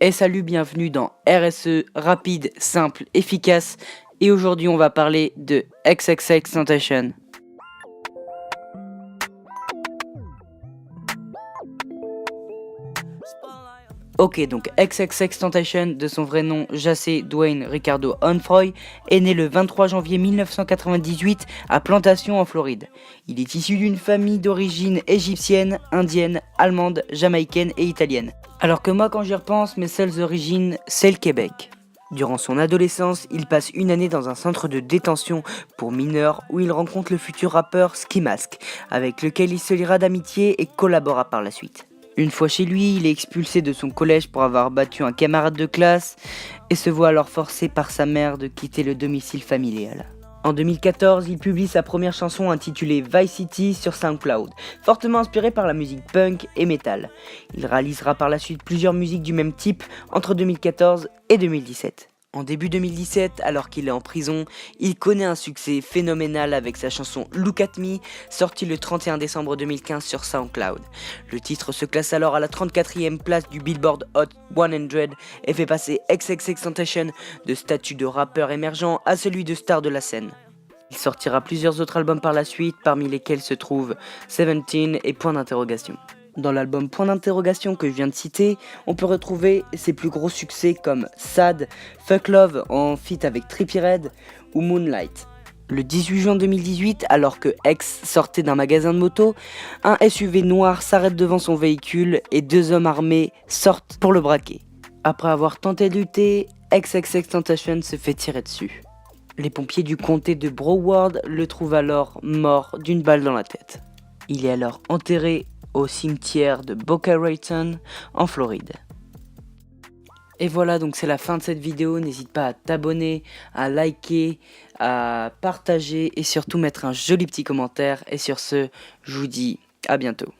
Et salut, bienvenue dans RSE, rapide, simple, efficace. Et aujourd'hui on va parler de XXXTentacion. Ok, donc XXXTentacion, de son vrai nom Jacé Dwayne Ricardo Onfroy, est né le 23 janvier 1998 à Plantation en Floride. Il est issu d'une famille d'origine égyptienne, indienne, allemande, jamaïcaine et italienne. Alors que moi quand j'y repense, mes seules origines, c'est le Québec. Durant son adolescence, il passe une année dans un centre de détention pour mineurs où il rencontre le futur rappeur Ski Mask, avec lequel il se liera d'amitié et collabora par la suite. Une fois chez lui, il est expulsé de son collège pour avoir battu un camarade de classe et se voit alors forcé par sa mère de quitter le domicile familial. En 2014, il publie sa première chanson intitulée Vice City sur SoundCloud, fortement inspirée par la musique punk et metal. Il réalisera par la suite plusieurs musiques du même type entre 2014 et 2017. En début 2017, alors qu'il est en prison, il connaît un succès phénoménal avec sa chanson Look at Me, sortie le 31 décembre 2015 sur SoundCloud. Le titre se classe alors à la 34e place du Billboard Hot 100 et fait passer XXXTentacion de statut de rappeur émergent à celui de star de la scène. Il sortira plusieurs autres albums par la suite, parmi lesquels se trouvent 17 et Point d'interrogation. Dans l'album Point d'interrogation que je viens de citer, on peut retrouver ses plus gros succès comme Sad, Fuck Love en feat avec Trippie Redd ou Moonlight. Le 18 juin 2018, alors que X sortait d'un magasin de moto, un SUV noir s'arrête devant son véhicule et deux hommes armés sortent pour le braquer. Après avoir tenté de lutter, XXXTentacion se fait tirer dessus. Les pompiers du comté de Broward le trouvent alors mort d'une balle dans la tête. Il est alors enterré au cimetière de Boca Raton en Floride. Et voilà, donc c'est la fin de cette vidéo. N'hésite pas à t'abonner, à liker, à partager et surtout mettre un joli petit commentaire. Et sur ce, je vous dis à bientôt.